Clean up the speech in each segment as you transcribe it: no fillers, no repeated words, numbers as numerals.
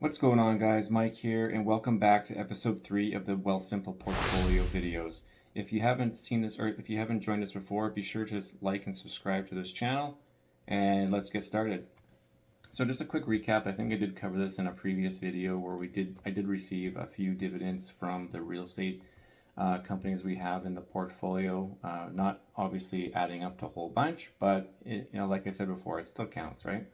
What's going on, guys? Mike here, and welcome back to episode 3 of the Wealthsimple portfolio videos. If you haven't seen this or if you haven't joined us before, be sure to like and subscribe to this channel, and let's get started. So just a quick recap. I think I did cover this in a previous video where I did receive a few dividends from the real estate companies we have in the portfolio. Not obviously adding up to a whole bunch, but like I said before, it still counts, right?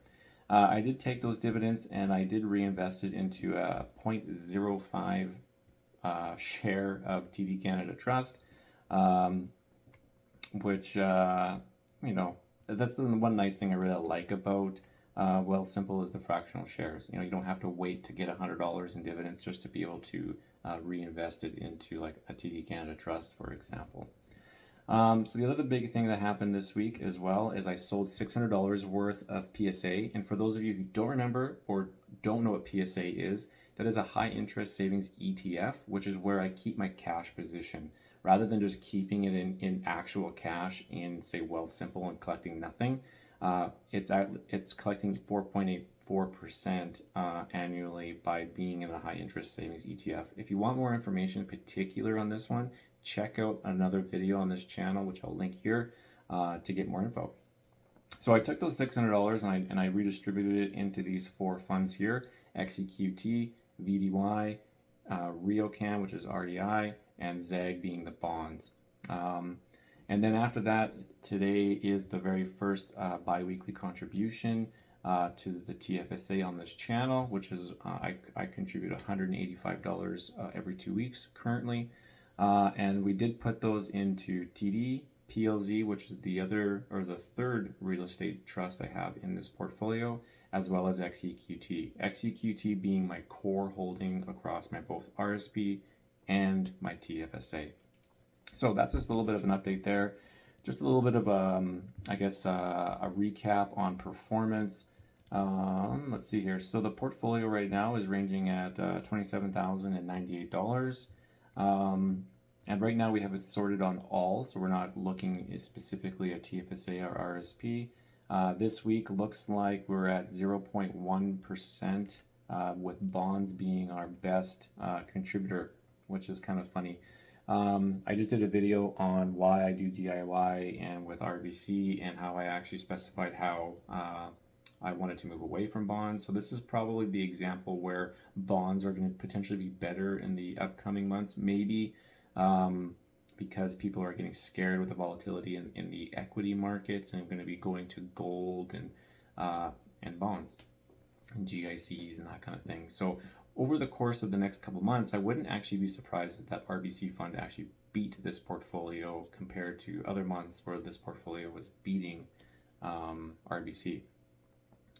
I did take those dividends and I did reinvest it into a 0.05 share of TD Canada Trust, which, that's the one nice thing I really like about Wealthsimple is the fractional shares. You don't have to wait to get $100 in dividends just to be able to reinvest it into like a TD Canada Trust, for example. So the other big thing that happened this week as well is I sold $600 worth of PSA. And for those of you who don't remember or don't know what PSA is, that is a high interest savings ETF, which is where I keep my cash position rather than just keeping it in actual cash in, say, Wealthsimple and collecting nothing. It's collecting 4.84% annually by being in a high interest savings ETF. If you want more information in particular on this one, check out another video on this channel, which I'll link here to get more info. So I took those $600 and I redistributed it into these 4 funds here: XEQT, VDY, REI-UN, which is REI, and ZEG being the bonds. And then after that, today is the very first bi-weekly contribution to the TFSA on this channel, which is I contribute $185 every 2 weeks currently. And we did put those into TD, PLZ, which is the third real estate trust I have in this portfolio, as well as XEQT. XEQT being my core holding across my both RRSP and my TFSA. So that's just a little bit of an update there. Just a little bit of a recap on performance. Let's see here. So the portfolio right now is ranging at $27,098. And right now we have it sorted on all, so we're not looking specifically at TFSA or RRSP. This week looks like we're at 0.1%, with bonds being our best contributor, which is kind of funny. I just did a video on why I do DIY and with RBC and how I actually specified how I wanted to move away from bonds. So this is probably the example where bonds are going to potentially be better in the upcoming months, maybe because people are getting scared with the volatility in the equity markets and going to be going to gold and bonds and GICs and that kind of thing. So over the course of the next couple months, I wouldn't actually be surprised if that RBC fund actually beat this portfolio compared to other months where this portfolio was beating RBC.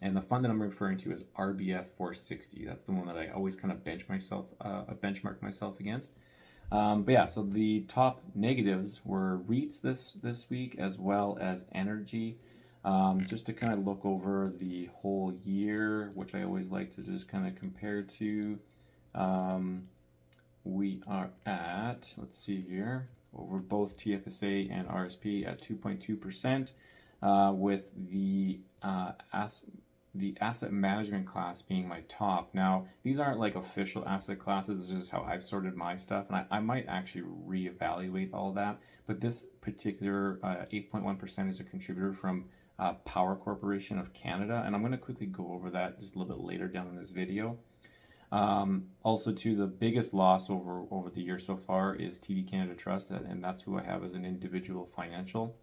And the fund that I'm referring to is RBF 460. That's the one that I always kind of benchmark myself against. But yeah, so the top negatives were REITs this week, as well as energy. Just to kind of look over the whole year, which I always like to just kind of compare to. We are at, let's see here, over both TFSA and RSP at 2.2%, with the asset management class being my top. Now, these aren't like official asset classes. This is just how I've sorted my stuff, and I might actually reevaluate all that. But this particular 8.1% is a contributor from Power Corporation of Canada, and I'm going to quickly go over that just a little bit later down in this video. Also, too, the biggest loss over the year so far is TD Canada Trust, and that's who I have as an individual financial.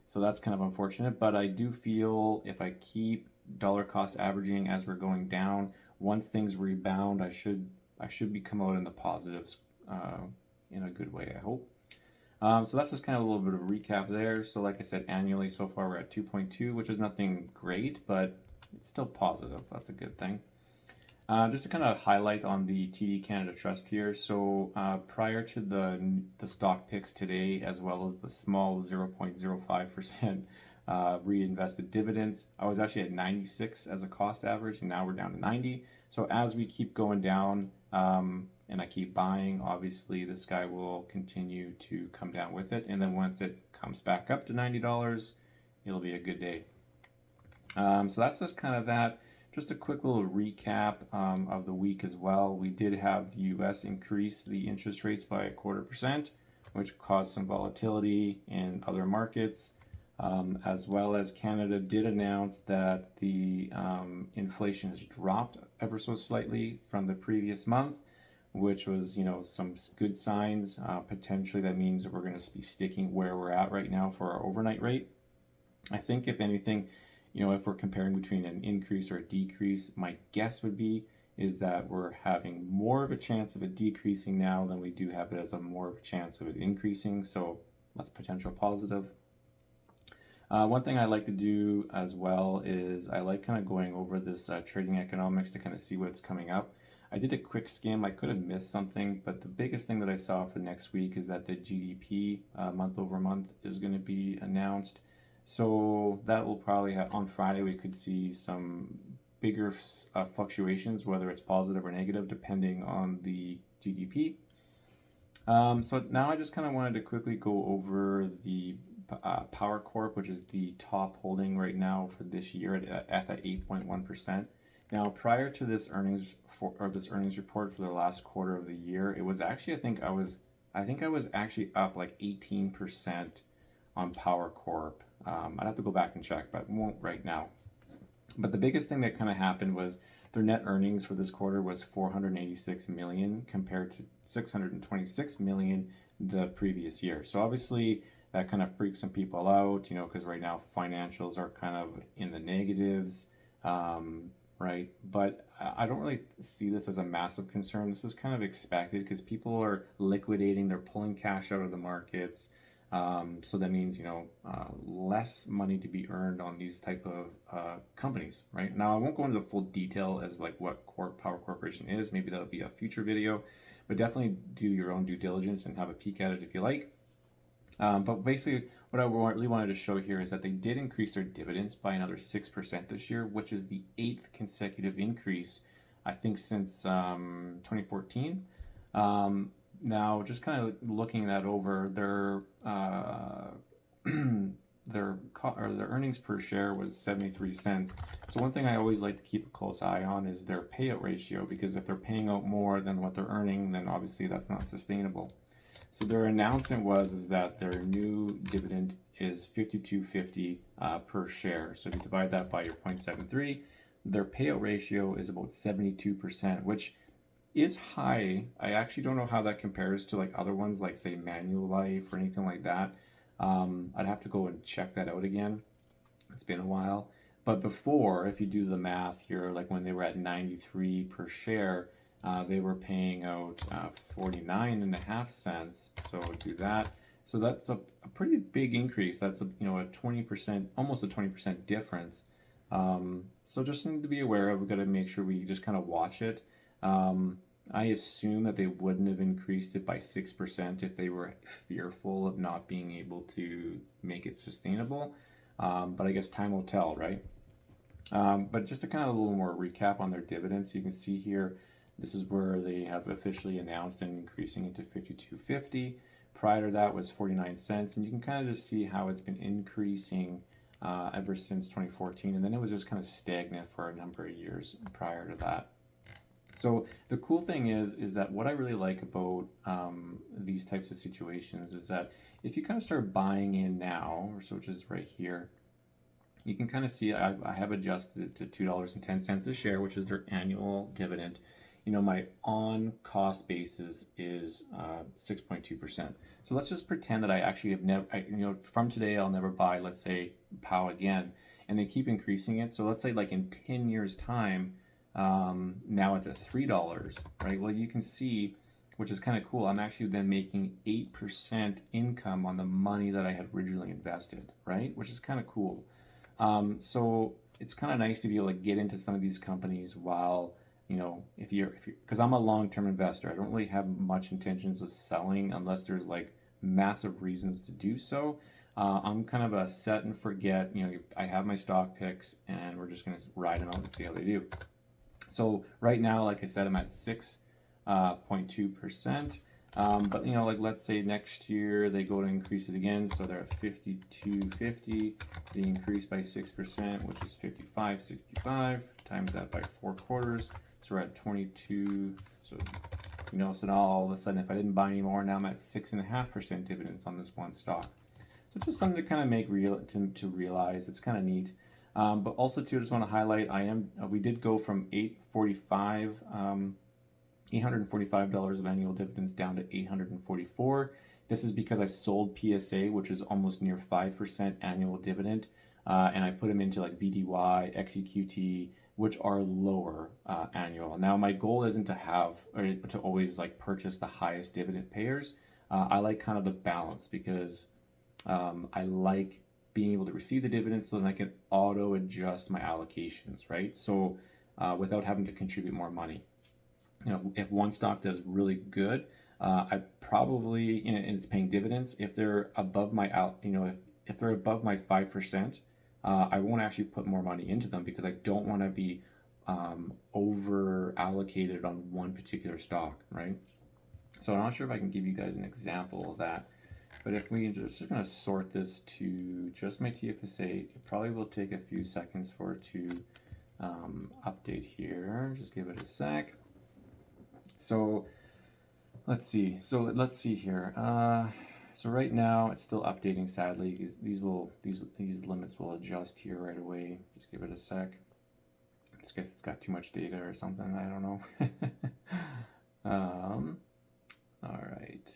So that's kind of unfortunate, but I do feel if I keep dollar cost averaging as we're going down, once things rebound, I should be come out in the positives in a good way, I hope. So that's just kind of a little bit of a recap there. So like I said, annually so far we're at 2.2, which is nothing great, but it's still positive. That's a good thing. Just to kind of highlight on the TD Canada Trust here. So prior to the stock picks today, as well as the small 0.05% reinvested dividends, I was actually at 96 as a cost average, and now we're down to 90. So as we keep going down and I keep buying, obviously this guy will continue to come down with it. And then once it comes back up to $90, it'll be a good day. So that's just kind of that. just a quick little recap of the week as well. We did have the US increase the interest rates by 0.25%, which caused some volatility in other markets, as well as Canada did announce that the inflation has dropped ever so slightly from the previous month, which was, some good signs. Potentially that means that we're going to be sticking where we're at right now for our overnight rate. I think if anything, if we're comparing between an increase or a decrease, my guess would be is that we're having more of a chance of it decreasing now than we do have it as a more of a chance of it increasing. So that's a potential positive. One thing I like to do as well is I like kind of going over this trading economics to kind of see what's coming up. I did a quick skim. I could have missed something, but the biggest thing that I saw for next week is that the GDP month over month is going to be announced. So that will probably have, on Friday, we could see some bigger fluctuations, whether it's positive or negative, depending on the GDP. So now I just kind of wanted to quickly go over the Power Corp, which is the top holding right now for this year at that 8.1%. Now, prior to this earnings report for the last quarter of the year, it was actually, I think I was actually up like 18% on Power Corp. I'd have to go back and check, but won't right now. But the biggest thing that kind of happened was their net earnings for this quarter was 486 million compared to 626 million the previous year. So obviously that kind of freaks some people out, because right now financials are kind of in the negatives, right? But I don't really see this as a massive concern. This is kind of expected because people are liquidating, they're pulling cash out of the markets. So that means, less money to be earned on these type of companies, right? Now, I won't go into the full detail as like what Power Corporation is. Maybe that'll be a future video, but definitely do your own due diligence and have a peek at it if you like. But basically, what I really wanted to show here is that they did increase their dividends by another 6% this year, which is the 8th consecutive increase, I think, since 2014. Now, just kind of looking that over, their earnings per share was 73 cents. So one thing I always like to keep a close eye on is their payout ratio, because if they're paying out more than what they're earning, then obviously that's not sustainable. So their announcement is that their new dividend is $52.50 per share. So if you divide that by your 0.73, their payout ratio is about 72%, which is high. I actually don't know how that compares to like other ones, like say Manulife or anything like that. I'd have to go and check that out again. It's been a while. But before, if you do the math here, like when they were at 93 per share, they were paying out 49.5 cents. So do that. So that's a pretty big increase. That's a 20%, almost a 20% difference. So just need to be aware of. We've got to make sure we just kind of watch it. I assume that they wouldn't have increased it by 6% if they were fearful of not being able to make it sustainable. But I guess time will tell, right? But just to kind of a little more recap on their dividends, you can see here, this is where they have officially announced and increasing it to $52.50. Prior to that was 49 cents, and you can kind of just see how it's been increasing ever since 2014, and then it was just kind of stagnant for a number of years prior to that. So the cool thing is that what I really like about these types of situations is that if you kind of start buying in now, which is right here, you can kind of see I have adjusted it to $2.10 a share, which is their annual dividend. My on-cost basis is 6.2%. So let's just pretend that I actually have never, from today I'll never buy, let's say, POW again, and they keep increasing it. So let's say like in 10 years' time, now it's at $3, right? Well, you can see, which is kind of cool, I'm actually then making 8% income on the money that I had originally invested, right? Which is kind of cool. So it's kind of nice to be able to get into some of these companies while, because I'm a long-term investor. I don't really have much intentions of selling unless there's like massive reasons to do so. I'm kind of a set and forget, I have my stock picks and we're just going to ride them out and see how they do. So right now, like I said, I'm at 6.2%. But like let's say next year they go to increase it again, so they're at 52.50. They increase by 6%, which is 55.65 times that by 4 quarters. So we're at 22. So, you know, so now all of a sudden, if I didn't buy any more, now I'm at 6.5% dividends on this one stock. So just something to kind of make to realize. It's kind of neat. But also too, I just want to highlight, we did go from $845 of annual dividends down to $844. This is because I sold PSA, which is almost near 5% annual dividend, and I put them into like VDY, XEQT, which are lower annual. Now my goal isn't to have or to always like purchase the highest dividend payers. I like kind of the balance because I like being able to receive the dividends so that I can auto adjust my allocations, right? So without having to contribute more money. You know, if one stock does really good, I probably, you know, and it's paying dividends. If they're above my if they're above my 5%, I won't actually put more money into them because I don't want to be over allocated on one particular stock, right? So I'm not sure if I can give you guys an example of that, but if we just going to sort this to just my TFSA, it probably will take a few seconds for it to update here. Just give it a sec. So let's see. So let's see here. So right now it's still updating. Sadly, these limits will adjust here right away. Just give it a sec. I guess it's got too much data or something. I don't know. All right.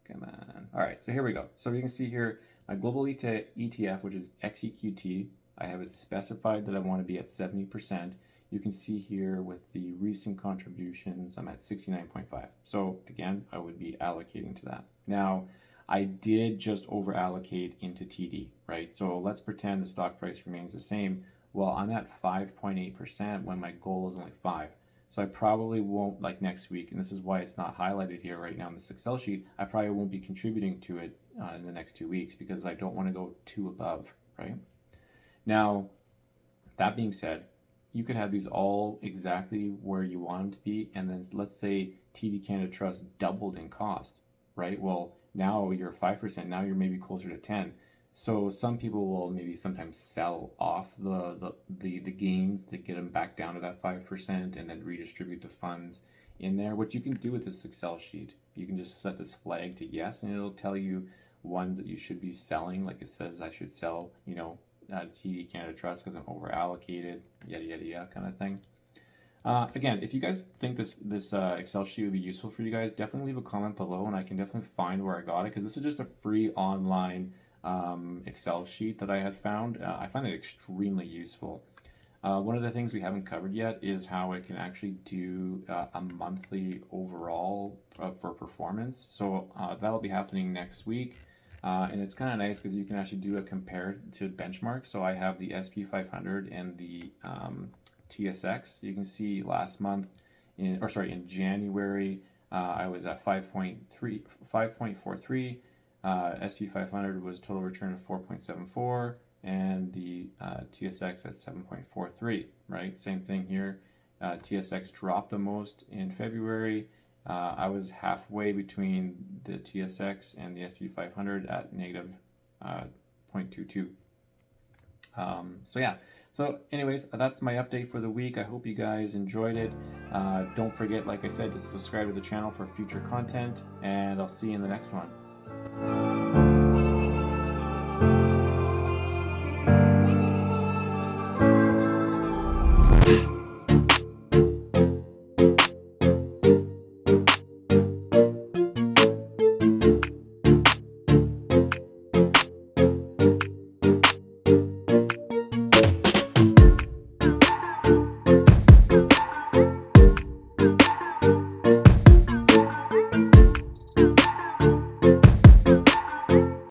Come on. All right. So here we go. So you can see here my global ETF, which is XEQT. I have it specified that I want to be at 70%. You can see here with the recent contributions, I'm at 69.5. So again, I would be allocating to that. Now, I did just over allocate into TD, right? So let's pretend the stock price remains the same. Well, I'm at 5.8% when my goal is only 5. So I probably won't, like next week, and this is why it's not highlighted here right now in this Excel sheet, I probably won't be contributing to it in the next 2 weeks because I don't want to go too above, right? Now, that being said, you could have these all exactly where you want them to be, and then let's say TD Canada Trust doubled in cost, right? Well, now you're 5%, now you're maybe closer to 10. So some people will maybe sometimes sell off the gains to get them back down to that 5% and then redistribute the funds in there. What you can do with this Excel sheet, you can just set this flag to yes, and it'll tell you ones that you should be selling. Like it says I should sell, you know, TD Canada Trust because I'm over allocated, yada yada yada kind of thing. Again, if you guys think this Excel sheet would be useful for you guys, definitely leave a comment below and I can definitely find where I got it, because this is just a free online Excel sheet that I had found. I find it extremely useful. One of the things we haven't covered yet is how it can actually do a monthly overall for performance. So that'll be happening next week. And it's kind of nice because you can actually do a compare to benchmark. So I have the SP 500 and the TSX. You can see last month, in January, I was at 5.43. SP 500 was total return of 4.74, and the TSX at 7.43. Right, same thing here. TSX dropped the most in February. I was halfway between the TSX and the SP 500 at negative 0.22. So yeah, so anyways, that's my update for the week. I hope you guys enjoyed it. Don't forget, like I said, to subscribe to the channel for future content, and I'll see you in the next one.